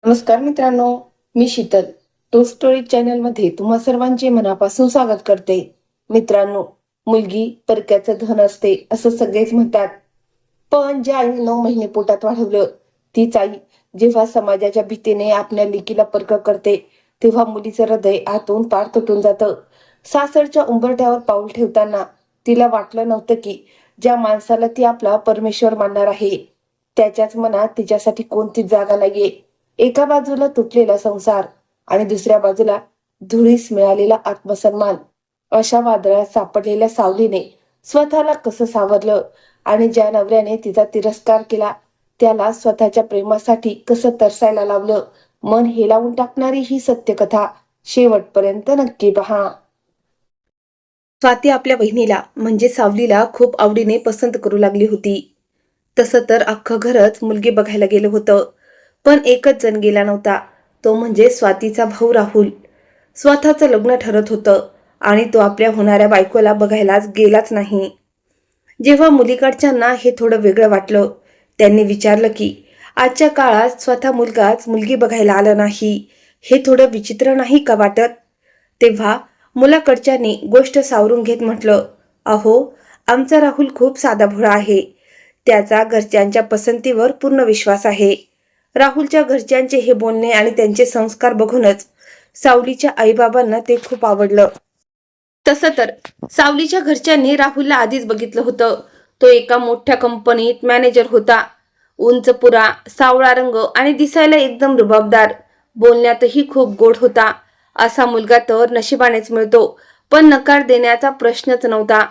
नमस्कार मित्रांनो, मी Sheetal. To story channel मध्ये तुम्हा सर्वांचे मनापासून स्वागत करते. मित्रांनो, मुलगी परक्याचं धन असते असं सगळेच म्हणतात. पण ज्या आईने 9 महिने पोटात वाढवलं, तीच आई जेव्हा समाजाच्या भीतीने आपल्या लेकीला परक करते, तेव्हा मुलीचं हृदय आतून पार तुटून जातं. सासरच्या उंबरठ्यावर पाऊल ठेवताना तिला वाटलं नव्हतं की ज्या माणसाला ती आपला परमेश्वर मानणार आहे, त्याच्याच मनात तिच्यासाठी कोणतीच जागा नाहीये. एका बाजूला तुटलेला संसार आणि दुसऱ्या बाजूला धुळीस मिळालेला आत्मसन्मान. अशा वादळात सापडलेल्या सावलीने स्वतःला कसं सावरलं आणि ज्या नवऱ्याने तिचा तिरस्कार केला त्याला स्वतःच्या प्रेमासाठी कसं तरसायला लावलं, मन हेलावून टाकणारी ही सत्यकथा शेवटपर्यंत नक्की पहा. स्वाती आपल्या बहिणीला म्हणजे सावलीला खूप आवडीने पसंत करू लागली होती. तसं तर अख्खं घरच मुलगी बघायला गेलं होतं, पण एकच जण गेला नव्हता, तो म्हणजे स्वातीचा भाऊ राहुल. स्वतःचं लग्न ठरत होतं आणि तो आपल्या होणाऱ्या बायकोला बघायलाच गेलाच नाही. जेव्हा मुलीकडच्यांना हे थोडं वेगळं वाटलं, त्यांनी विचारलं की आजच्या काळात स्वतः मुलगाच मुलगी बघायला आला नाही, हे थोडं विचित्र नाही का वाटत? तेव्हा मुलाकडच्यांनी गोष्ट सावरून घेत म्हटलं, अहो, आमचा राहुल खूप साधाभोळा आहे. त्याचा घरच्यांच्या पसंतीवर पूर्ण विश्वास आहे. राहुलच्या घरच्यांचे हे बोलणे आणि त्यांचे संस्कार बघूनच सावलीच्या आईबाबांना ते खूप आवडलं. तसं तर सावलीच्या घरच्यांनी राहुलला आधीच बघितलं होतं. तो एका मोठ्या कंपनीत मॅनेजर होता. उंच पुरा, सावळा रंग आणि दिसायला एकदम रुबाबदार, बोलण्यातही खूप गोड होता. असा मुलगा तर नशिबानेच मिळतो, पण नकार देण्याचा प्रश्नच नव्हता.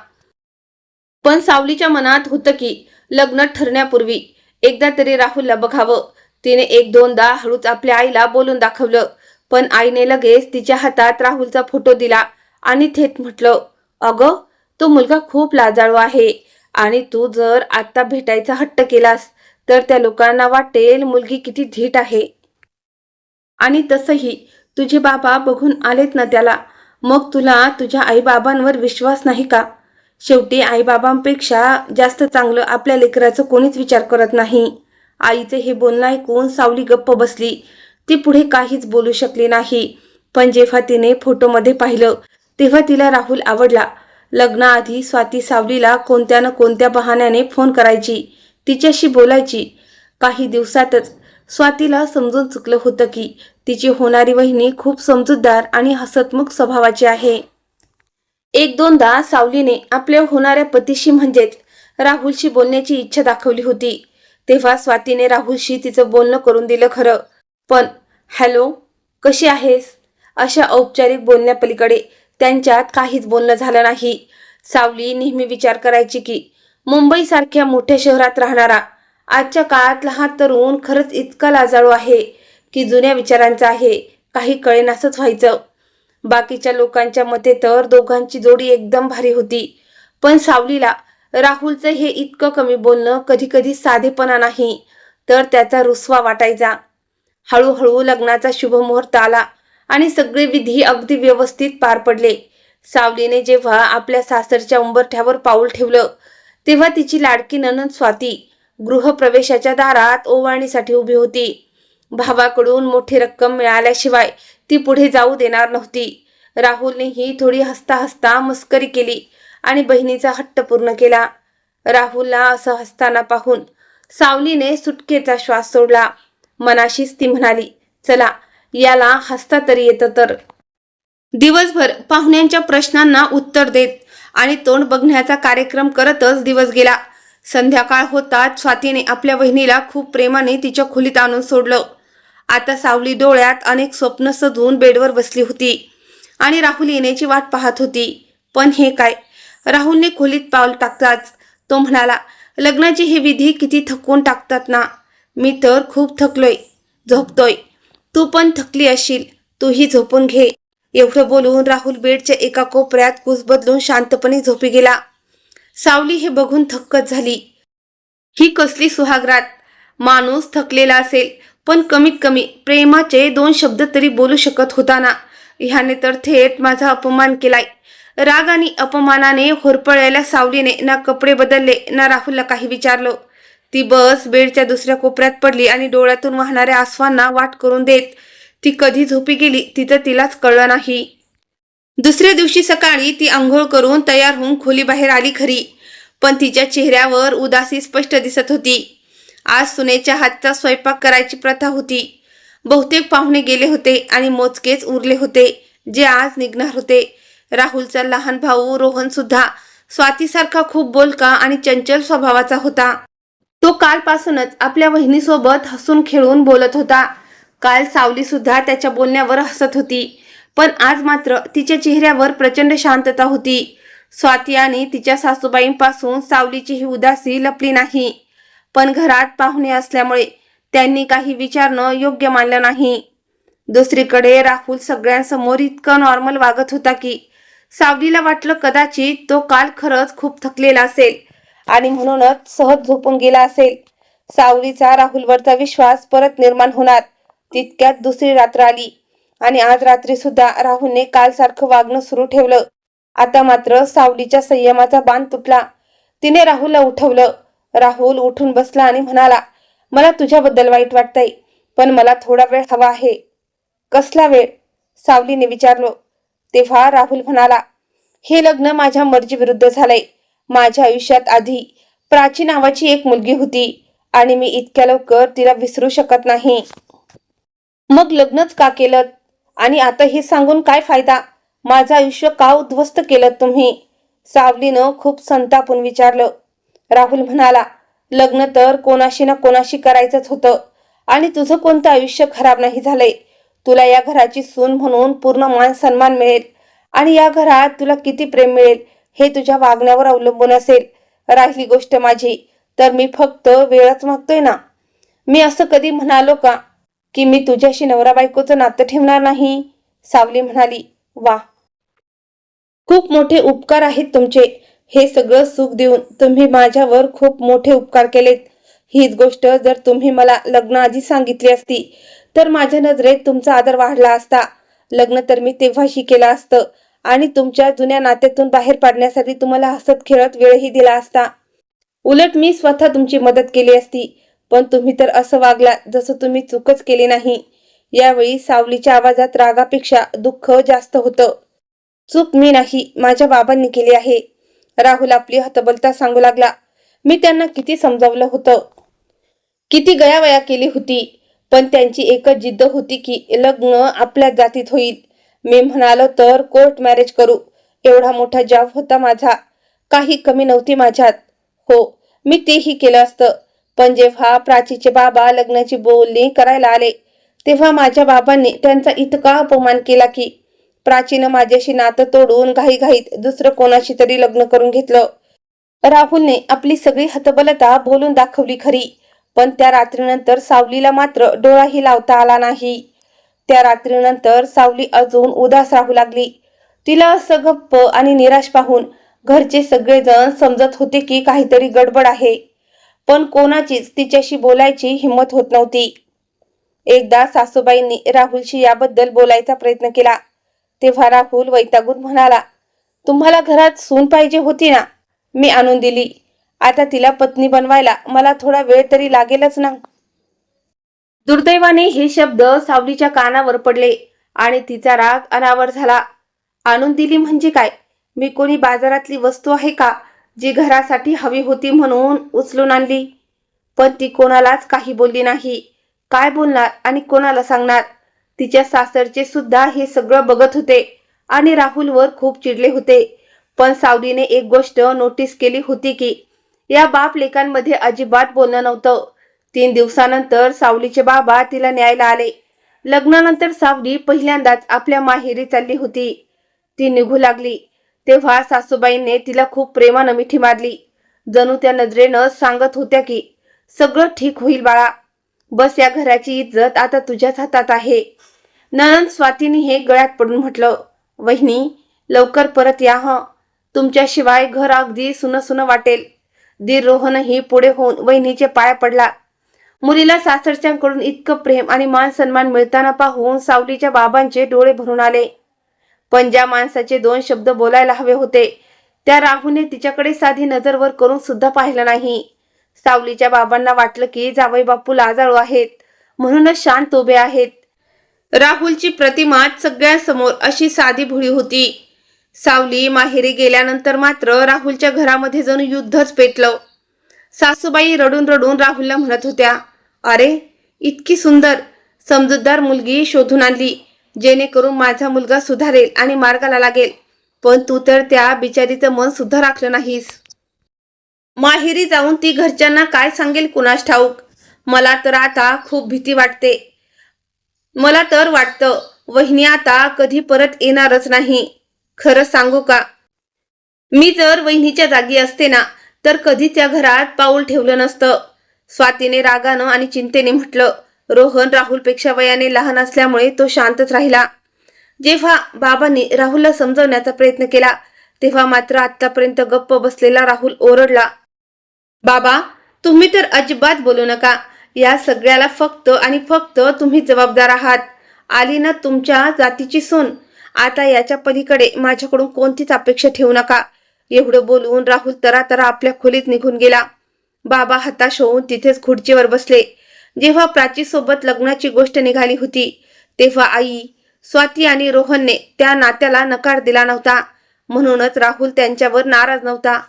पण सावलीच्या मनात होतं की लग्न ठरण्यापूर्वी एकदा तरी राहुलला बघावं. तिने एक दोनदा हळूच आपल्या आईला बोलून दाखवलं, पण आईने लगेच तिच्या हातात राहुलचा फोटो दिला आणि थेट म्हटलं, अगं, तो मुलगा खूप लाजाळू आहे आणि तू जर आता भेटायचा हट्ट केलास तर त्या लोकांना वाटेल मुलगी किती धीट आहे. आणि तसंही तुझे बाबा बघून आलेत ना त्याला, मग तुला तुझ्या आईबाबांवर विश्वास नाही का? शेवटी आईबाबांपेक्षा जास्त चांगलं आपल्या लेकराचं कोणीच विचार करत नाही. आईचे हे बोलणं ऐकून सावली गप्प बसली. ती पुढे काहीच बोलू शकली नाही. पण जेव्हा तिने फोटोमध्ये पाहिलं तेव्हा तिला राहुल आवडला. लग्नाआधी स्वाती सावलीला कोणत्या ना कोणत्या बहाण्याने फोन करायची, तिच्याशी बोलायची. काही दिवसातच स्वातीला समजून चुकलं होतं की तिची होणारी वहिनी खूप समजूतदार आणि हसतमुख स्वभावाची आहे. एक दोनदा सावलीने आपल्या होणाऱ्या पतीशी म्हणजेच राहुलशी बोलण्याची इच्छा दाखवली होती. तेव्हा स्वातीने राहुलशी तिचं बोलणं करून दिलं खरं, पण हॅलो, कशी आहेस अशा औपचारिक बोलण्यापलीकडे त्यांच्यात काहीच बोलणं झालं नाही. सावली नेहमी विचार करायची की मुंबईसारख्या मोठ्या शहरात राहणारा आजच्या काळातला हा तरुण खरंच इतका लाजाळू आहे की जुन्या विचारांचा आहे, काही कळेनासच व्हायचं. बाकीच्या लोकांच्या मते तर दोघांची जोडी एकदम भारी होती, पण सावलीला राहुलचं हे इतकं कमी बोलणं, कधी कधी साधेपणा नाही तर त्याचा रुसवा वाटायचा. हळूहळू लग्नाचा शुभमुहूर्त आला आणि सगळे विधी अगदी व्यवस्थित पार पडले. सावलीने जेव्हा आपल्या सासरच्या उंबरठ्यावर पाऊल ठेवलं तेव्हा तिची लाडकी नणंद स्वाती गृहप्रवेशाच्या दारात ओवाळणीसाठी उभी होती. भावाकडून मोठी रक्कम मिळाल्याशिवाय ती पुढे जाऊ देणार नव्हती. राहुलनेही थोडी हसता हसता मस्करी केली आणि बहिणीचा हट्ट पूर्ण केला. राहुलला असं हसताना पाहून सावलीने सुटकेचा श्वास सोडला. मनाशीच ती म्हणाली, चला, याला हसता तरी येतं तर. दिवसभर पाहुण्यांच्या प्रश्नांना उत्तर देत आणि तोंड बघण्याचा कार्यक्रम करतच दिवस गेला. संध्याकाळ होताच स्वातीने आपल्या बहिणीला खूप प्रेमाने तिच्या खोलीत आणून सोडलं. आता सावली डोळ्यात अनेक स्वप्न सजवून बेडवर बसली होती आणि राहुल येण्याची वाट पाहत होती. पण हे काय? राहुलने खोलीत पाऊल टाकताच तो म्हणाला, लग्नाची ही विधी किती थकवून टाकतात ना. मी तर खूप थकलोय, झोपतोय. तू पण थकली असशील, तूही झोपून घे. एवढं बोलून राहुल बेडच्या एका कोपऱ्यात कुस बदलून शांतपणे झोपी गेला. सावली हे बघून थक्कच झाली. ही कसली सुहागरात. माणूस थकलेला असेल पण कमीत कमी प्रेमाचे 2 शब्द तरी बोलू शकत होता ना. ह्याने तर थेट माझा अपमान केलाय. राग आणि अपमानाने होरपळलेल्या सावलीने ना कपडे बदलले ना राहुलला काही विचारलं. ती बस बेडच्या दुसऱ्या कोपऱ्यात पडली आणि डोळ्यातून वाहणाऱ्या आसवांना वाट करून देत ती कधी झोपी गेली तिलाच कळलं नाही. दुसऱ्या दिवशी सकाळी ती आंघोळ करून तयार होऊन खोलीबाहेर आली खरी, पण तिच्या चेहऱ्यावर उदासी स्पष्ट दिसत होती. आज सुनेच्या हातचा स्वयंपाक करायची प्रथा होती. बहुतेक पाहुणे गेले होते आणि मोजकेच उरले होते जे आज निघणार होते. राहुलचा लहान भाऊ रोहन सुद्धा स्वातीसारखा खूप बोलका आणि चंचल स्वभावाचा होता. तो कालपासूनच आपल्या वहिनीसोबत हसून खेळून बोलत होता. काल सावली सुद्धा त्याच्या बोलण्यावर हसत होती, पण आज मात्र तिच्या चेहऱ्यावर प्रचंड शांतता होती. स्वाती आणि तिच्या सासूबाईंपासून सावलीची ही उदासी लपली नाही, पण घरात पाहुणे असल्यामुळे त्यांनी काही विचारणं योग्य मानलं नाही. दुसरीकडे राहुल सगळ्यांसमोर इतकं नॉर्मल वागत होता की सावलीला वाटलं कदाचित तो काल खरंच खूप थकलेला असेल आणि म्हणूनच सहज झोपून गेला असेल. सावलीचा राहुलवरचा विश्वास परत निर्माण होणार तितक्यात दुसरी रात्र आली आणि आज रात्री सुद्धा राहुलने कालसारखं वागणं सुरू ठेवलं. आता मात्र सावलीच्या संयमाचा बांध तुटला. तिने राहुलला उठवलं. राहुल उठून बसला आणि म्हणाला, मला तुझ्याबद्दल वाईट वाटतंय, पण मला थोडा वेळ हवा आहे. कसला वेळ? सावलीने विचारलं. तेव्हा राहुल म्हणाला, हे लग्न माझ्या मर्जी विरुद्ध झालंय. माझ्या आयुष्यात आधी प्राची नावाची एक मुलगी होती आणि मी इतक्या लवकर तिला विसरू शकत नाही. मग लग्नच का केलं? आणि आता हे सांगून काय फायदा? माझं आयुष्य का उद्ध्वस्त केलं तुम्ही? सावलीनं खूप संतापून विचारलं. राहुल म्हणाला, लग्न तर कोणाशी ना कोणाशी करायचंच होतं आणि तुझं कोणतं आयुष्य खराब नाही झालंय. तुला या घराची सून म्हणून पूर्ण मान सन्मान मिळेल आणि या घरात तुला किती प्रेम मिळेल हे तुझ्या वागण्यावर अवलंबून असेल. राहिली गोष्ट माझी, तर मी फक्त वेळच मागतोय ना. मी असं कधी म्हणालो का की मी तुझ्याशी नवरा बायकोचं नातं ठेवणार नाही? सावली म्हणाली, वा, खूप मोठे उपकार आहेत तुमचे. हे सगळं सुख देऊन तुम्ही माझ्यावर खूप मोठे उपकार केलेत. हीच गोष्ट जर तुम्ही मला लग्नाआधी सांगितली असती तर माझ्या नजरेत तुमचा आदर वाढला असता. लग्न तर मी तेव्हाशी केलं असतं आणि तुमच्या जुन्या नात्यातून बाहेर पाडण्यासाठी तुम्हाला हसत खेळत वेळही दिला असता. उलट मी स्वतः तुमची मदत केली असती, पण तुम्ही तर असं वागला जसं तुम्ही चूकच केली नाही. यावेळी सावलीच्या आवाजात रागापेक्षा दुःख जास्त होतं. चूक मी नाही, माझ्या बाबांनी केली आहे. राहुल आपली हतबलता सांगू लागला. मी त्यांना किती समजावलं होतं, किती गयावया केली होती, पण त्यांची एकच जिद्द होती की लग्न आपल्या जातीत होईल. मी म्हणालो तर कोर्ट मॅरेज करू. एवढा मोठा जॉब होता माझा, काही कमी नव्हती माझ्यात. हो, मी तेही केलं असतं, पण जेव्हा प्राचीचे बाबा लग्नाची बोलणी करायला आले तेव्हा माझ्या बाबांनी त्यांचा इतका अपमान केला की प्राचीनं माझ्याशी नातं तोडून घाईघाईत दुसरं कोणाशी तरी लग्न करून घेतलं. राहुलने आपली सगळी हतबलता बोलून दाखवली खरी, पण त्या रात्रीनंतर सावलीला मात्र डोळाही लावता आला नाही. त्या रात्रीनंतर सावली अजून उदास राहू लागली. तिला असं गप्प आणि निराश पाहून घरचे सगळेजण समजत होते की काहीतरी गडबड आहे, पण कोणाचीच तिच्याशी बोलायची हिंमत होत नव्हती. एकदा सासूबाईंनी राहुलशी याबद्दल बोलायचा प्रयत्न केला तेव्हा राहुल वैतागून म्हणाला, तुम्हाला घरात सून पाहिजे होती ना, मी आणून दिली. आता तिला पत्नी बनवायला मला थोडा वेळ तरी लागेलच ना. दुर्दैवाने हे शब्द सावलीच्या कानावर पडले आणि तिचा राग अनावर झाला. आणून दिली म्हणजे काय? मी कोणी बाजारातली वस्तू आहे का जी घरासाठी हवी होती म्हणून उचलून आणली? पण ती कोणालाच काही बोलली नाही. काय बोलणार आणि कोणाला सांगणार? तिच्या सासरचे सुद्धा हे सगळं बघत होते आणि राहुलवर खूप चिडले होते. पण सावलीने एक गोष्ट नोटीस केली होती की या बाप लेकांमध्ये अजिबात बोलणं नव्हतं. 3 दिवसानंतर सावलीचे बाबा तिला न्यायला आले. लग्नानंतर सावली पहिल्यांदाच आपल्या माहेरी चालली होती. ती निघू लागली तेव्हा सासूबाईंनी तिला खूप प्रेमानं मिठी मारली. जणू त्या नजरेनं सांगत होत्या की सगळं ठीक होईल बाळा, बस या घराची इज्जत आता तुझ्याच हातात आहे. नणंद स्वातीने हे गळ्यात पडून म्हटलं, वहिनी लवकर परत या हं, तुमच्याशिवाय घर अगदी सुनं सुनं वाटेल. दीर रोहनही पुढे होऊन वहिनीचे पाय पडला. मुलीला सासरच्यांकडून इतकं प्रेम आणि मान सन्मान मिळताना पाहून सावलीच्या बाबांचे डोळे भरून आले. पण ज्या माणसाचे 2 शब्द बोलायला हवे होते त्या राहुलने तिच्याकडे साधी नजर वर करून सुद्धा पाहिलं नाही. सावलीच्या बाबांना वाटलं की जावई बापू लाजाळू आहेत, म्हणूनच शांत उभे आहेत. राहुलची प्रतिमा सगळ्यांसमोर अशी साधी भोळी होती. सावली माहेरी गेल्यानंतर मात्र राहुलच्या घरामध्ये जणू युद्धच पेटलं. सासूबाई रडून रडून राहुलला म्हणत होत्या, अरे इतकी सुंदर समजूतदार मुलगी शोधून आणली, जेणेकरून माझा मुलगा सुधारेल आणि मार्गाला लागेल, पण तू तर त्या बिचारीचं मन सुद्धा राखलं नाहीस. माहेरी जाऊन ती घरच्यांना काय सांगेल कुणास ठाऊक. मला तर आता खूप भीती वाटते. मला तर वाटतं वहिनी आता कधी परत येणारच नाही. खरं सांगू का, मी जर वहिनीच्या जागी असते ना तर कधी त्या घरात पाऊल ठेवलं नसतं. स्वातीने रागानं आणि चिंतेने म्हटलं. रोहन राहुलपेक्षा वयाने लहान असल्यामुळे तो शांतच राहिला. जेव्हा बाबांनी राहुलला समजवण्याचा प्रयत्न केला तेव्हा मात्र आतापर्यंत गप्प बसलेला राहुल ओरडला, बाबा तुम्ही तर अजिबात बोलू नका. या सगळ्याला फक्त आणि फक्त तुम्ही जबाबदार आहात. आली ना तुमच्या जातीची सून, आता याच्या पलीकडे माझ्याकडून कोणतीच अपेक्षा ठेवू नका. एवढं बोलून राहुल तरातरा आपल्या खोलीत निघून गेला. बाबा हताश होऊन तिथेच खुर्चीवर बसले. जेव्हा प्राचीसोबत लग्नाची गोष्ट निघाली होती तेव्हा आई, स्वाती आणि रोहनने त्या नात्याला नकार दिला नव्हता, म्हणूनच राहुल त्यांच्यावर नाराज नव्हता.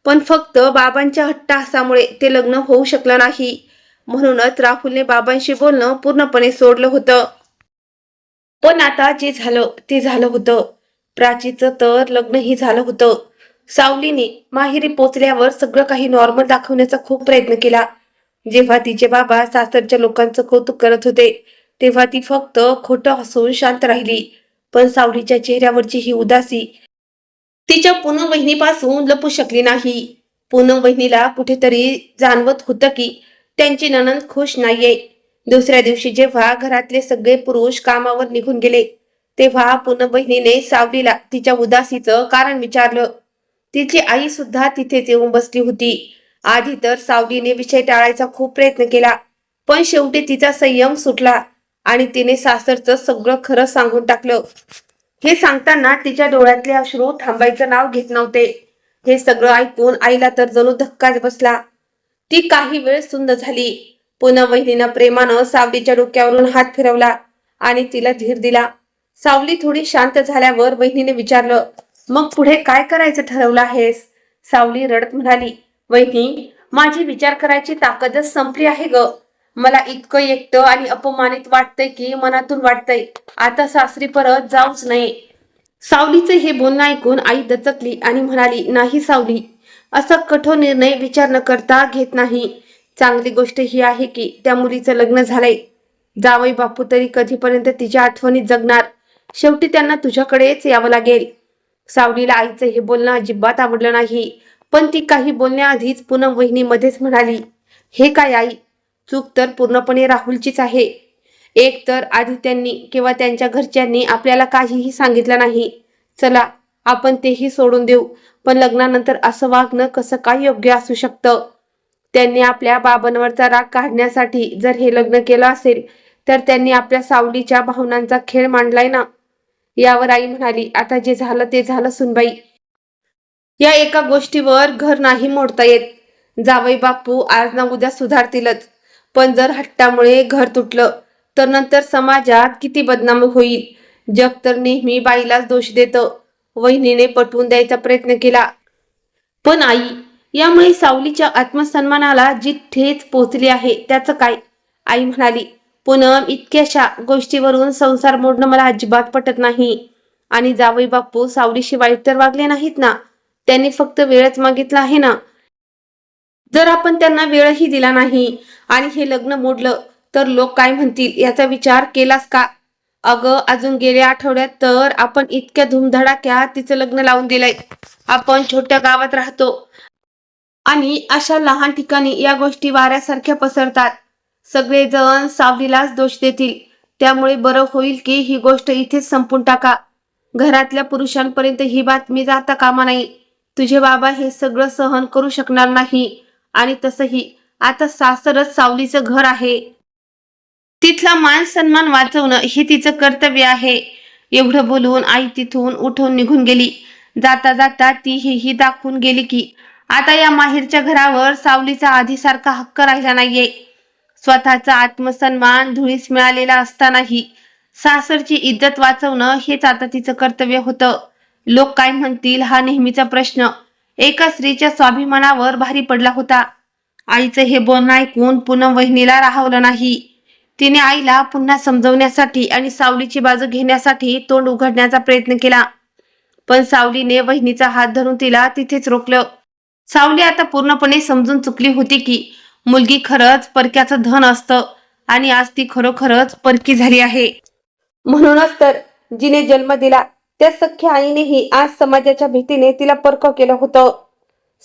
पण फक्त बाबांच्या हट्टासामुळे ते लग्न होऊ शकलं नाही. म्हणूनच राहुलने बाबांशी बोलणं पूर्णपणे सोडलं होतं. पण आता जे झालं ते झालं होतं. प्राचीचं तर लग्नही झालं होतं. सावलीने माहेरी पोचल्यावर सगळं काही नॉर्मल दाखवण्याचा खूप प्रयत्न केला. जेव्हा तिचे बाबा सासरच्या लोकांचं कौतुक करत होते तेव्हा ती फक्त खोटं हसून शांत राहिली. पण सावलीच्या चेहऱ्यावरची ही उदासी तिच्या पूनम वहिनीपासून लपू शकली नाही. पूनम वहिनीला कुठेतरी जाणवत होतं की त्यांची नणंद खुश नाहीये. दुसऱ्या दिवशी जेव्हा घरातले सगळे पुरुष कामावर निघून गेले तेव्हा पूनम वहिनीने सावलीला तिच्या उदासीचं कारण विचारलं. तिची आई सुद्धा तिथेच येऊन बसली होती. आधी तर सावलीने विषय टाळायचा खूप प्रयत्न केला, पण शेवटी तिचा संयम सुटला आणि तिने सासरचं सगळं खरं सांगून टाकलं. हे सांगताना तिच्या डोळ्यातले अश्रू थांबायचं नाव घेत नव्हते. हे सगळं ऐकून आईला तर जणू धक्काच बसला. ती काही वेळ सुंद झाली. पुन्हा वहिनीनं प्रेमानं सावलीच्या डोक्यावरून हात फिरवला आणि तिला धीर दिला. सावली थोडी शांत झाल्यावर वहिनीने विचारलं, मग पुढे काय करायचं ठरवलं आहेस? सावली रडत म्हणाली, वहिनी माझी विचार करायची ताकदच संपली आहे ग. मला इतकं एकटं आणि अपमानित वाटतंय की मनातून वाटतंय आता सासरी परत जाऊच नये. सावलीचे हे बोलणं ऐकून आई दचकली आणि म्हणाली, नाही सावली, असा कठोर निर्णय विचार न करता घेत नाही. चांगली गोष्ट ही आहे की त्या मुलीचं लग्न झालंय. जावई बापू तरी कधीपर्यंत तिच्या आठवणीत जगणार. शेवटी त्यांना तुझ्याकडेच यावं लागेल. सावलीला आईचं हे बोलणं अजिबात आवडलं नाही, पण ती काही बोलण्याआधीच पूनम वहिनी मध्येच म्हणाली, हे काय आई, चूक तर पूर्णपणे राहुलचीच आहे. एक तर आधी त्यांनी किंवा त्यांच्या घरच्यांनी आपल्याला काहीही सांगितलं नाही. चला आपण तेही सोडून देऊ, पण लग्नानंतर असं वागणं कसं काय योग्य असू शकतं? त्यांनी आपल्या बाबांवरचा राग काढण्यासाठी जर हे लग्न केलं असेल तर त्यांनी आपल्या सावलीच्या भावनांचा खेळ मांडलाय ना. यावर आई म्हणाली, आता जे झालं ते झालं सुनबाई. या एका गोष्टीवर घर नाही मोडता येत. जावई बापू आज ना उद्या सुधारतीलच, पण जर हट्टामुळे घर तुटलं तर नंतर समाजात किती बदनाम होईल. जग तर नेहमी बाईलाच दोष देतं. वहिनीने पटवून द्यायचा प्रयत्न केला, पण आई, यामुळे सावलीच्या आत्मसन्मानाला जी ठेच पोचली आहे त्याचं काय? आई म्हणाली, पूनम इतक्याशा गोष्टीवरून संसार मोडणं मला अजिबात पटत नाही. आणि जावई बापू सावलीशी वाईट तर वागले नाहीत ना. त्यांनी फक्त वेळच मागितला आहे ना. जर आपण त्यांना वेळही दिला नाही आणि हे लग्न मोडलं तर लोक काय म्हणतील याचा विचार केलास का? अगं अजून गेल्या आठवड्यात तर आपण इतक्या धूमधडाक्यात तिचं लग्न लावून दिलंय. आपण छोट्या गावात राहतो आणि अशा लहान ठिकाणी या गोष्टी वाऱ्यासारख्या पसरतात. सगळेजण सावलीलाच दोष देतील. त्यामुळे बरं होईल की ही गोष्ट इथेच संपून टाका. घरातल्या पुरुषांपर्यंत ही बातमी जाता कामा नाही. तुझे बाबा हे सगळं सहन करू शकणार नाही. आणि तसंही आता सासरच सावलीचं घर आहे. तिथला मान सन्मान वाचवणं हे तिचं कर्तव्य आहे. एवढं बोलून आई तिथून उठून निघून गेली. जाता जाता ती हेही दाखवून गेली की आता या माहेरच्या घरावर सावलीचा आधीसारखा हक्क राहिला नाहीये. स्वतःचा आत्मसन्मान धुळीस मिळालेला असतानाही सासरची इज्जत वाचवणं हेच आता तिचं कर्तव्य होतं. लोक काय म्हणतील हा नेहमीचा प्रश्न एका स्त्रीच्या स्वाभिमानावर भारी पडला होता. आईचं हे बोलणं ऐकून पूनम वहिनीला राहवलं नाही. तिने आईला पुन्हा समजवण्यासाठी आणि सावलीची बाजू घेण्यासाठी तोंड उघडण्याचा प्रयत्न केला, पण सावलीने वहिनीचा हात धरून तिला तिथेच रोखलं. सावली आता पूर्णपणे समजून चुकली होती की मुलगी खरंच परक्याचं धन असतं आणि आज ती खरोखरच परकी झाली आहे. म्हणूनच तर जिने जन्म दिला त्या सख्ख्या आईनेही आज समाजाच्या भीतीने तिला परक केलं होतं.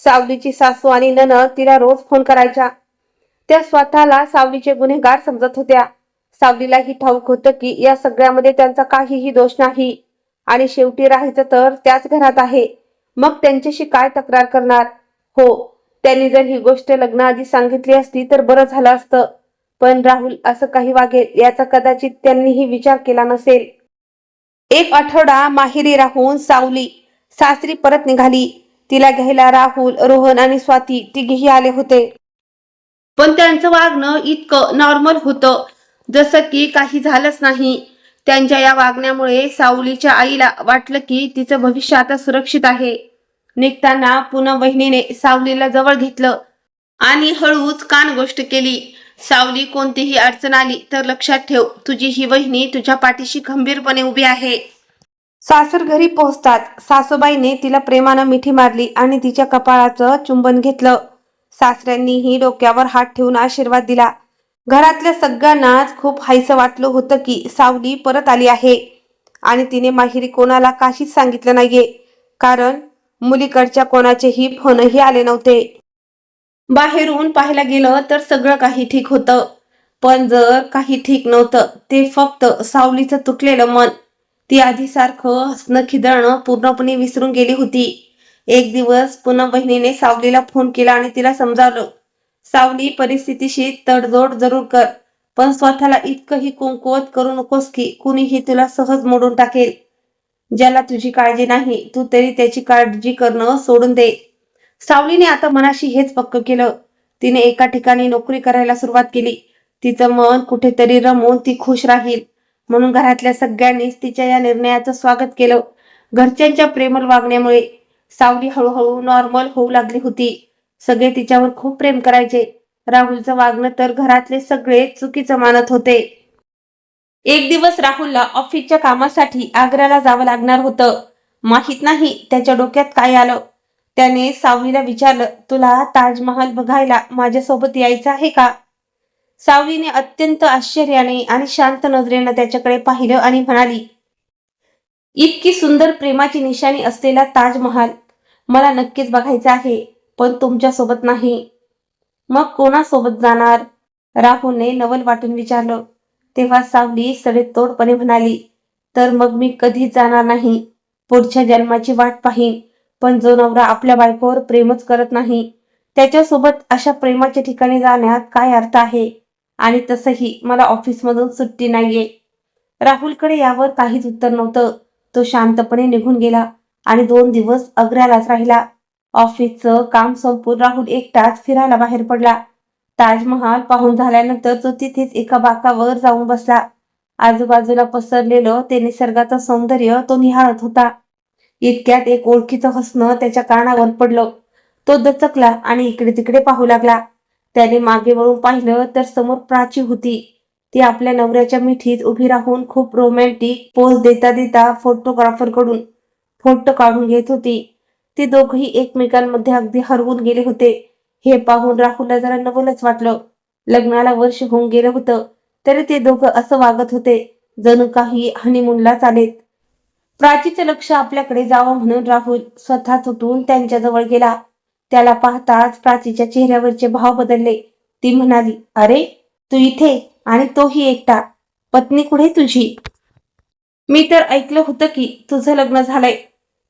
सावलीची सासू आणि नणंद तिला रोज फोन करायच्या. त्या स्वतःला सावलीचे गुन्हेगार समजत होत्या. सावलीलाही ठाऊक होतं की या सगळ्यामध्ये त्यांचा काहीही दोष नाही आणि शेवटी राहायचं तर त्याच घरात आहे. मग त्यांच्याशी काय तक्रार करणार? हो, त्यांनी जर ही गोष्ट लग्नाआधी सांगितली असती तर बरं झालं असतं, पण राहुल असं काही वागेल याचा कदाचित त्यांनीही विचार केला नसेल. एक आठवडा माहेरी राहून सावली सासरी परत निघाली. तिला घ्यायला राहुल, रोहन आणि स्वाती तिघेही आले होते. पण त्यांचं वागणं इतकं नॉर्मल होतं जसं की काही झालंच नाही. त्यांच्या या वागण्यामुळे सावलीच्या आईला वाटलं की तिचं भविष्य आता सुरक्षित आहे. निघताना पूनम वहिनीने सावलीला जवळ घेतलं आणि हळूच कान गोष्ट केली. सावली, कोणतीही अडचण आली तर लक्षात ठेव, तुझी ही वहिनी तुझ्या पाठीशी खंबीरपणे उभी आहे. सासर घरी पोहोचताच सासूबाईने तिला प्रेमानं मिठी मारली आणि तिच्या कपाळाचं चुंबन घेतलं. सासऱ्यांनीही डोक्यावर हात ठेवून आशीर्वाद दिला. घरातल्या सगळ्यांनाच खूप हायसं वाटलं होतं की सावली परत आली आहे आणि तिने माहेरी कोणाला काहीच सांगितलं नाहीये, कारण मुलीकडच्या कोणाचेही फोनही आले नव्हते. बाहेरून पाहायला गेलं तर सगळं काही ठीक होतं, पण जर काही ठीक नव्हतं ते फक्त सावलीचं तुटलेलं मन. ती आधीसारखं हसणं खिदळणं पूर्णपणे विसरून गेली होती. एक दिवस पूनम बहिणीने सावलीला फोन केला आणि तिला समजावलं, सावली, परिस्थितीशी तडजोड जरूर कर, पण स्वतःला इतकंही कमकुवत करू नकोस की कुणीही तुला सहज मोडून टाकेल. ज्याला तुझी काळजी नाही तू तरी त्याची काळजी करणं सोडून दे. सावलीने आता मनाशी हेच पक्क केलं. तिने एका ठिकाणी नोकरी करायला सुरुवात केली. तिचं मन कुठेतरी रमून ती खुश राहील म्हणून घरातल्या सगळ्यांनीच तिच्या या निर्णयाचं स्वागत केलं. घरच्यांच्या प्रेमळ वागण्यामुळे सावली हळूहळू नॉर्मल होऊ लागली होती. सगळे तिच्यावर खूप प्रेम करायचे. राहुलचं वागणं तर घरातले सगळे चुकीचं मानत होते. एक दिवस राहुलला ऑफिसच्या कामासाठी आग्र्याला जावं लागणार होतं. माहित नाही त्याच्या डोक्यात काय आलं. त्याने सावलीला विचारलं, तुला ताजमहाल बघायला माझ्यासोबत यायचं आहे का? सावलीने अत्यंत आश्चर्याने आणि शांत नजरेनं त्याच्याकडे पाहिलं आणि म्हणाली, इतकी सुंदर प्रेमाची निशाणी असलेला ताजमहाल मला नक्कीच बघायचा आहे, पण तुमच्यासोबत नाही. मग कोणासोबत जाणार? राहुलने नवल वाटून विचारलं. तेव्हा सावली सडेतोडपणे म्हणाली, तर मग मी कधीच जाणार नाही. पुढच्या जन्माची वाट पाहीन, पण जो नवरा आपल्या बायकोवर प्रेमच करत नाही त्याच्यासोबत अशा प्रेमाच्या ठिकाणी जाण्यात काय अर्थ आहे? आणि तसंही मला ऑफिसमधून सुट्टी नाहीये. राहुलकडे यावर काहीच उत्तर नव्हतं. तो शांतपणे निघून गेला आणि 2 दिवस आग्र्यालाच राहिला. ऑफिसचं काम संपून राहुल एकटाच फिरायला बाहेर पडला. ताजमहाल पाहून झाल्यानंतर तो तिथेच एका बाकावर जाऊन बसला. आजूबाजूला पसरलेलं ते निसर्गाचं सौंदर्य तो निहाळत होता. इतक्यात एक ओळखीचं हसणं त्याच्या कानावर पडलं. तो दचकला आणि इकडे तिकडे पाहू लागला. त्याने मागे वळून पाहिलं तर समोर प्राची होती. ती आपल्या नवऱ्याच्या मिठीत उभी राहून खूप रोमॅन्टिक पोज देता देता फोटोग्राफरकडून फोटो काढून घेत होती. ते दोघंही एकमेकांमध्ये अगदी हरवून गेले होते. हे पाहून राहुलला जरा नवलच वाटलं. लग्नाला वर्ष होऊन गेलं होतं तरी ते दोघं असं वागत होते जणू काही हनीमूनलाच आलेत. प्राचीचं लक्ष आपल्याकडे जावं म्हणून राहुल स्वतःच उठून त्यांच्याजवळ गेला. त्याला पाहताच प्राचीच्या चेहऱ्यावरचे भाव बदलले. ती म्हणाली, अरे तू इथे आणि तोही एकटा. पत्नी कुठे तुझी? मी तर ऐकलं होतं की तुझं लग्न झालंय.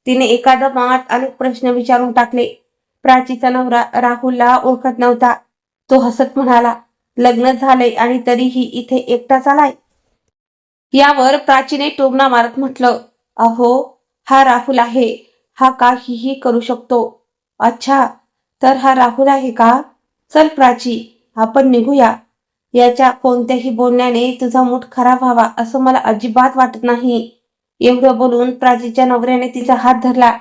तिने एका दमात अनेक प्रश्न विचारून टाकले. प्राचीचा नवरा राहुलला ओळखत नव्हता. तो हसत म्हणाला, लग्न झालंय आणि तरीही इथे एकटाच आलाय? यावर प्राचीने टोमणा मारत म्हटलं, अहो हा राहुल आहे. हा काहीही करू शकतो. अच्छा, तर हा राहुल आहे का? चल प्राची, आपण निघूया. याच्या कोणत्याही बोलण्याने तुझा मूड खराब व्हावा असं मला अजिबात वाटत नाही. एवढं बोलून प्राचीच्या नवऱ्याने तिचा हात धरला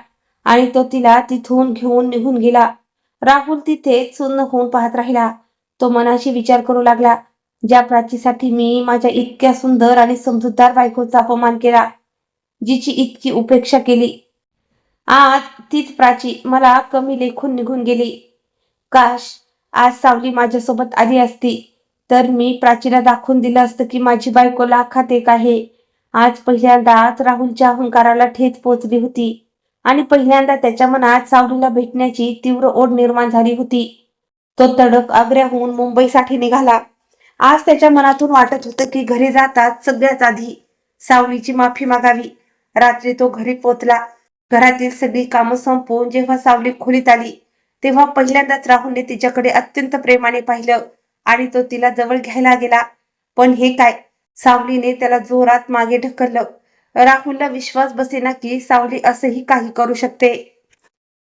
आणि तो तिला तिथून घेऊन निघून गेला. राहुल तिथे चुन्न होऊन पाहत राहिला. तो मनाशी विचार करू लागला, ज्या प्राचीसाठी मी माझ्या इतक्या सुंदर आणि समजूतदार बायकोचा अपमान केला, जिची इतकी उपेक्षा केली, आज तीच प्राची मला कमी लेखून निघून गेली. काश आज सावली माझ्यासोबत आली असती, तर मी प्राचीला दाखवून दिलं असतं की माझी बायको लाखात एक आहे. आज पहिल्यांदाच राहुलच्या अहंकाराला ठेच पोचली होती आणि पहिल्यांदा त्याच्या मनात सावलीला भेटण्याची तीव्र ओढ निर्माण झाली होती. तो तडक आग्र्याहून मुंबईसाठी निघाला. आज त्याच्या मनातून वाटत होतं की घरी जाताच सगळ्यात आधी सावलीची माफी मागावी. रात्री तो घरी पोचला. घरातील सगळी कामं संपवून जेव्हा सावली खोलीत आली, तेव्हा पहिल्यांदाच राहुलने तिच्याकडे अत्यंत प्रेमाने पाहिलं आणि तो तिला जवळ घ्यायला गेला. पण हे काय, सावलीने त्याला जोरात मागे ढकललं. राहुलला विश्वास बसेना की सावली असंही काही करू शकते.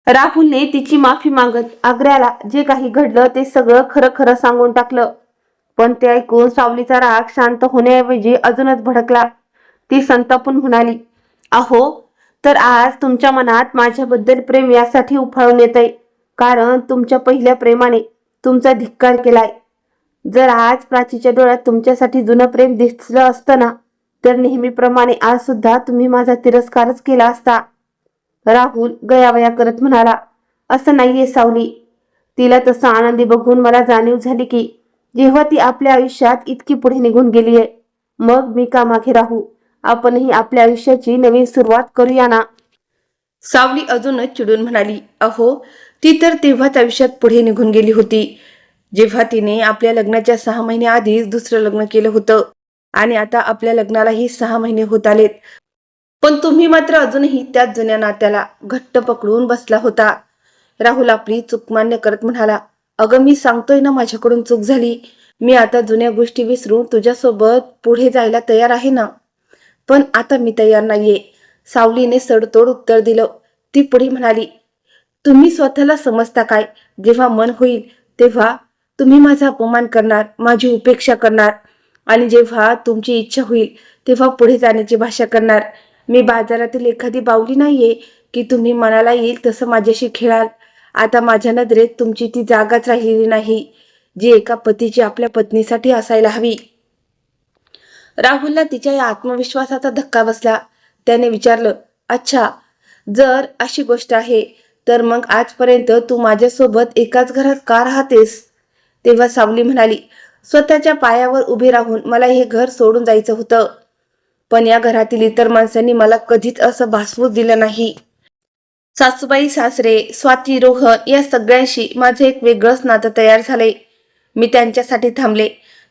राहुलने तिची माफी मागत आग्र्याला जे काही घडलं ते सगळं खरं खरं सांगून टाकलं. पण ते ऐकून सावलीचा राग शांत होण्याऐवजी अजूनच भडकला. ती संतापून म्हणाली, अहो, तर आज तुमच्या मनात माझ्याबद्दल प्रेम यासाठी उफाळून येतंय कारण तुमच्या पहिल्या प्रेमाने तुमचा धिक्कार केलाय. जर आज प्राचीच्या डोळ्यात तुमच्यासाठी जुनं प्रेम दिसलं असतं ना, तर नेहमीप्रमाणे आज सुद्धा तुम्ही माझा तिरस्कारच केला असता. राहुल गयावया करत म्हणाला, असं नाहीये सावली. तिला तसं आनंदी बघून मला जाणीव झाली की जेव्हा ती आपल्या आयुष्यात इतकी पुढे निघून गेलीये, मग मी का मागे राहू? आपणही आपल्या आयुष्याची नवीन सुरुवात करूया ना. सावली अजूनच चिडून म्हणाली, अहो, ती तर तेव्हाच आयुष्यात पुढे निघून गेली होती जेव्हा तिने आपल्या लग्नाच्या 6 महिने आधीच दुसरं लग्न केलं होतं आणि आता आपल्या लग्नालाही 6 महिने होत आलेत. पण तुम्ही मात्र अजूनही त्याच जुन्या नात्याला घट्ट पकडून बसला होता. राहुल आपली चूक मान्य करत म्हणाला, अगं मी सांगतोय ना माझ्याकडून चूक झाली. मी आता जुन्या गोष्टी विसरून तुझ्यासोबत पुढे जायला तयार आहे ना. पण आता मी तयार नाहीये. सावलीने सडतोड उत्तर दिलं. ती पुढे म्हणाली, तुम्ही स्वतःला समजता काय? जेव्हा मन होईल तेव्हा तुम्ही माझा अपमान करणार, माझी उपेक्षा करणार आणि जेव्हा तुमची इच्छा होईल तेव्हा पुढे जाण्याची भाषा करणार. मी बाजारातील एखादी बावली नाहीये की तुम्ही मनाला येईल तसं माझ्याशी खेळाल. आता माझ्या नजरेत तुमची ती जागाच राहिलेली नाही जी एका पतीची आपल्या पत्नीसाठी असायला हवी. राहुलला तिच्या या आत्मविश्वासाचा धक्का बसला. त्याने विचारलं, अच्छा, जर अशी गोष्ट आहे तर मग आजपर्यंत तू माझ्यासोबत एकाच घरात का राहतेस? तेव्हा सावली म्हणाली, स्वतःच्या पायावर उभी राहून मला हे घर सोडून जायचं होतं, पण या घरातील इतर माणसांनी मला कधीच असं भासवूच दिलं नाही. सासूबाई, सासरे, स्वाती, रोहन या सगळ्यांशी माझं एक वेगळंच नातं तयार झालंय. मी त्यांच्यासाठी थांबले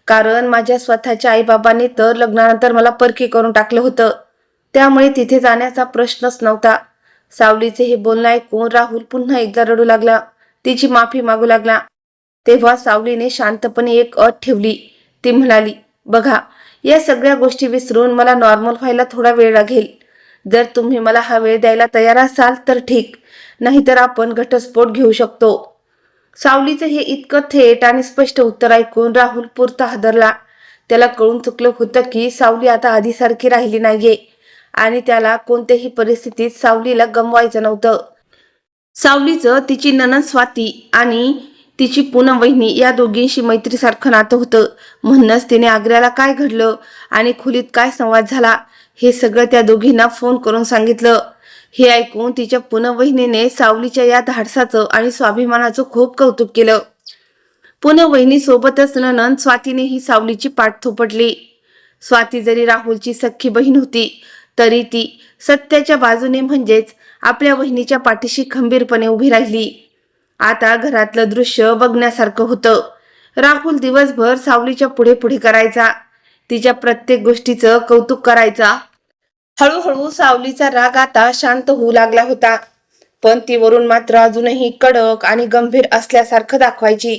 कारण माझ्या स्वतःच्या आईबाबांनी तर लग्नानंतर मला परकी करून टाकलं होतं. त्यामुळे तिथे जाण्याचा प्रश्नच नव्हता. सावलीचे हे बोलणं ऐकून राहुल पुन्हा एकदा रडू लागला. तिची माफी मागू लागला. तेव्हा सावलीने शांतपणे एक अट ठेवली. ती म्हणाली, बघा, या सगळ्या गोष्टी विसरून मला नॉर्मल व्हायला थोडा वेळ लागेल. जर तुम्ही मला हा वेळ द्यायला तयार असाल तर ठीक, नाहीतर आपण घटस्फोट घेऊ शकतो. सावलीचं हे इतकं थेट आणि स्पष्ट उत्तर ऐकून राहुल पुरता हादरला. त्याला कळून चुकलं होतं की सावली आता आधीसारखी राहिली नाहीये आणि त्याला कोणत्याही परिस्थितीत सावलीला गमवायचं नव्हतं. सावलीचं तिची नणंद स्वाती आणि तिची पूनम वहिनी या दोघींशी मैत्रीसारखं नातं होतं. म्हणूनच तिने आग्र्याला काय घडलं आणि खोलीत काय संवाद झाला हे सगळं त्या दोघींना फोन करून सांगितलं. हे ऐकून तिच्या पूनम वहिनीने सावलीच्या या धाडसाचं आणि स्वाभिमानाचं खूप कौतुक केलं. पूनम वहिनी सोबतच नणंद स्वातीनेही सावलीची पाठ थोपटली. स्वाती जरी राहुलची सख्खी बहीण होती तरी ती सत्याच्या बाजूने म्हणजेच आपल्या वहिनीच्या पाठीशी खंबीरपणे उभी राहिली. आता घरातलं दृश्य बघण्यासारखं होतं. राहुल दिवसभर सावलीच्या पुढे पुढे करायचा. तिच्या प्रत्येक गोष्टीचं कौतुक करायचा. हळूहळू सावलीचा राग आता शांत होऊ लागला होता, पण ती वरून मात्र अजूनही कडक आणि गंभीर असल्यासारखं दाखवायची.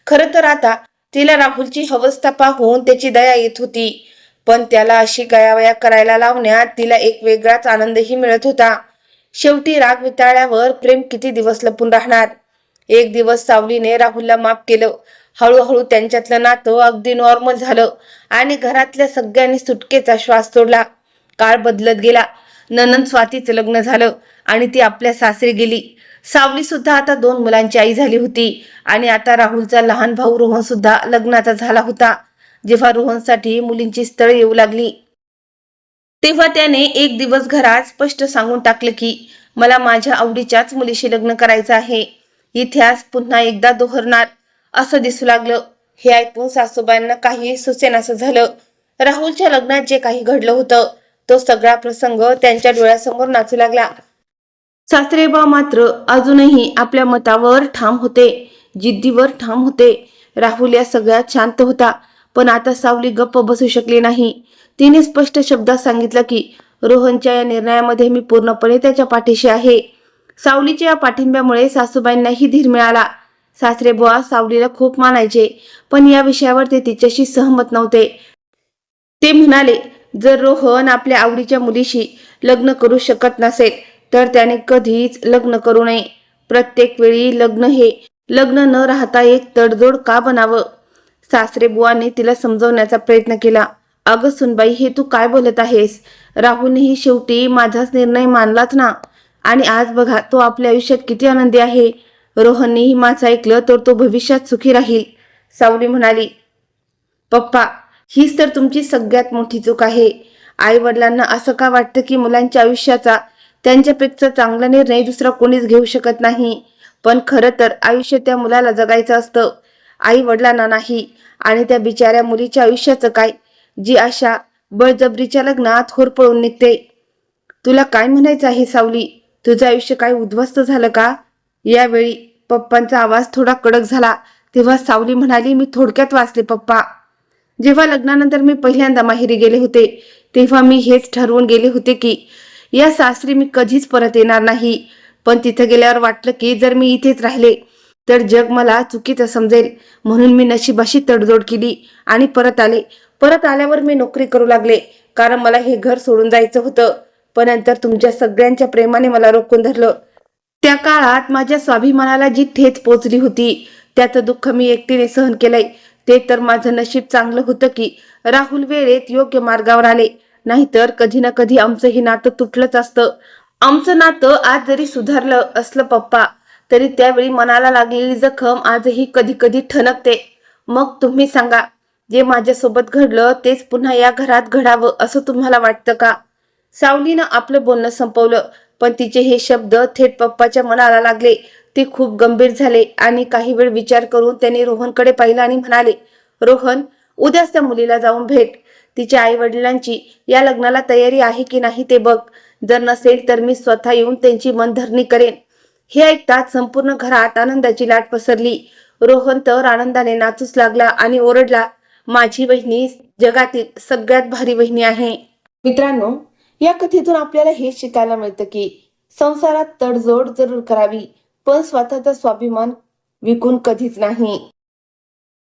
खरं तर आता तिला राहुलची अवस्था पाहून त्याची दया येत होती, पण त्याला अशी गयावया करायला लावण्यात तिला एक वेगळाच आनंदही मिळत होता. शेवटी राग वितळल्यावर प्रेम किती दिवस लपून राहणार? एक दिवस सावलीने राहुलला माफ केलं. हळूहळू त्यांच्यातलं नातं अगदी नॉर्मल झालं आणि घरातल्या सगळ्यांनी सुटकेचा श्वास सोडला. काळ बदलत गेला. नणंद स्वातीचं लग्न झालं आणि ती आपल्या सासरी गेली. सावली सुद्धा आता 2 मुलांची आई झाली होती आणि आता राहुलचा लहान भाऊ रोहन सुद्धा लग्नाचा झाला होता. जेव्हा रोहनसाठी मुलींची स्थळ येऊ लागली तेव्हा त्याने एक दिवस घरात स्पष्ट सांगून टाकलं की मला माझ्या आवडीच्याच मुलीशी लग्न करायचं आहे. इतिहास पुन्हा एकदा दोहरणार असं दिसू लागलं. हे ऐकून सासूबाईंना काही सुचेनासं झालं. राहुलच्या लग्नात जे काही घडलं होतं तो सगळा प्रसंग त्यांच्या डोळ्यासमोर नाचू लागला. सासरेबा मात्र अजूनही आपल्या मतावर ठाम होते, जिद्दीवर ठाम होते. राहुल या सगळ्यात शांत होता, पण आता सावली गप्प बसू शकली नाही. तिने स्पष्ट शब्दात सांगितलं की रोहनच्या या निर्णयामध्ये मी पूर्णपणे त्याच्या पाठीशी आहे. सावलीच्या या पाठिंब्यामुळे सासूबाईंनाही धीर मिळाला. सासरेबुवा सावलीला खूप मानायचे, पण या विषयावर ते तिच्याशी सहमत नव्हते. ते म्हणाले, जर रोहन आपल्या आवडीच्या मुलीशी लग्न करू शकत नसेल तर त्याने कधीच लग्न करू नये. प्रत्येक वेळी लग्न न राहता एक तडजोड का बनावं? सासरेबुवांनी तिला समजवण्याचा प्रयत्न केला. अगं सुनबाई, हे तू काय बोलत आहेस? राहुलनेही शेवटी माझाच निर्णय मानलाच ना, आणि आज बघा तो आपल्या आयुष्यात किती आनंदी आहे. रोहननेही माझं ऐकलं तर तो भविष्यात सुखी राहील. सावली म्हणाली, पप्पा, हीच तर तुमची सगळ्यात मोठी चूक आहे. आई वडिलांना असं का वाटतं की मुलांच्या आयुष्याचा त्यांच्यापेक्षा चांगला निर्णय दुसरा कोणीच घेऊ शकत नाही. पण खरं तर आयुष्य त्या मुलाला जगायचं असतं, आई वडिलांना नाही. आणि त्या बिचाऱ्या मुलीच्या आयुष्याचं काय, जी अशा बळजबरीच्या लग्नात होरपळून निघते. तुला काय म्हणायचं आहे सावली? तुझं आयुष्य काय उद्ध्वस्त झालं का? यावेळी पप्पांचा आवाज थोडा कडक झाला. तेव्हा सावली म्हणाली, मी थोडक्यात वाचले पप्पा. जेव्हा लग्नानंतर मी पहिल्यांदा माहेरी गेले होते तेव्हा मी हेच ठरवून गेले होते की या सासरी मी कधीच परत येणार नाही. पण तिथे गेल्यावर वाटलं की जर मी इथेच राहिले तर जग मला चुकीचं समजेल. म्हणून मी नशिबाशी तडजोड केली आणि परत आले. परत आल्यावर मी नोकरी करू लागले, कारण मला हे घर सोडून जायचं होतं. पण नंतर तुमच्या सगळ्यांच्या प्रेमाने मला रोखून धरलं. त्या काळात माझ्या स्वाभिमानाला जी ठेच पोचली होती त्याचं दुःख मी एकटीने सहन केलंय. ते तर माझं नशीब चांगलं होतं की राहुल वेळेत योग्य मार्गावर आले, नाहीतर कधी ना कधी आमचं हे नातं तुटलंच असतं. आमचं नातं आज जरी सुधारलं असलं पप्पा, तरी त्यावेळी मनाला लागलेली जखम आजही कधी कधी ठणकते. मग तुम्ही सांगा, जे माझ्यासोबत घडलं तेच पुन्हा या घरात घडावं असं तुम्हाला वाटतं का? सावलीनं आपलं बोलणं संपवलं, पण तिचे हे शब्द थेट पप्पाच्या मनाला लागले. ते खूप गंभीर झाले आणि काही वेळ विचार करून त्यांनी रोहनकडे पाहिलं आणि म्हणाले, रोहन, उद्याच त्या मुलीला जाऊन भेट. तिच्या आई वडिलांची या लग्नाला तयारी आहे की नाही ते बघ. जर नसेल तर मी स्वतः येऊन त्यांची मनधरणी करेन. हे ऐकताच संपूर्ण घरात आनंदाची लाट पसरली. रोहन तर आनंदाने नाचूच लागला आणि ओरडला, माझी वहिनी जगातील सगळ्यात भारी वहिनी आहे. मित्रांनो, या कथेतून आपल्याला हे शिकायला मिळतं की संसारात तडजोड जरूर करावी, पण स्वतःचा स्वाभिमान विकून कधीच नाही.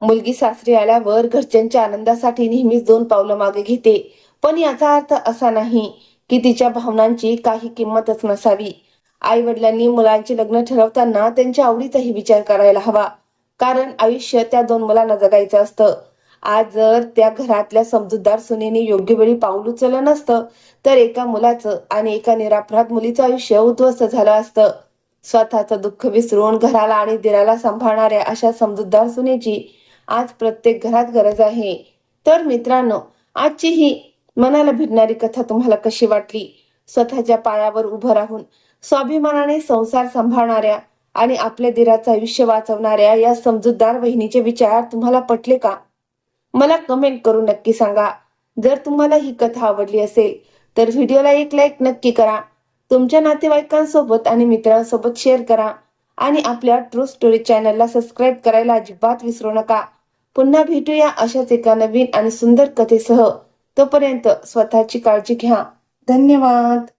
मुलगी सासरी आल्यावर घरच्यांच्या आनंदासाठी नेहमीच 2 पावलं मागे घेते, पण याचा अर्थ असा नाही की तिच्या भावनांची काही किंमतच नसावी. आई वडिलांनी मुलांचे लग्न ठरवताना त्यांच्या आवडीचाही विचार करायला हवा, कारण आयुष्य त्या 2 मुलांना जगायचं असतं. आज जर त्या घरातल्या समजूतदार सुनेने योग्य वेळी पाऊल उचललं नसतं तर एका मुलाचं आणि एका निरापराध मुलीचं आयुष्य उद्ध्वस्त झालं असतं. स्वतःचं दुःख विसरून घराला आणि दिराला सांभाळणाऱ्या अशा समजूतदार सुनेची आज प्रत्येक घरात गरज आहे. तर मित्रांनो, आजची ही मनाला भिडणारी कथा तुम्हाला कशी वाटली? स्वतःच्या पायावर उभं राहून स्वाभिमानाने संसार सांभाळणाऱ्या आणि आपल्या दिराचं आयुष्य वाचवणाऱ्या या समजूतदार वहिनीचे विचार तुम्हाला पटले का? मला कमेंट करून नक्की सांगा. जर तुम्हाला ही कथा आवडली असेल तर व्हिडिओला एक लाईक नक्की करा. तुमच्या नातेवाईकांसोबत आणि मित्रांसोबत शेअर करा आणि आपल्या ट्रू स्टोरी चॅनलला सबस्क्राईब करायला अजिबात विसरू नका. पुन्हा भेटूया अशाच एका नवीन आणि सुंदर कथेसह. तोपर्यंत स्वतःची काळजी घ्या. धन्यवाद.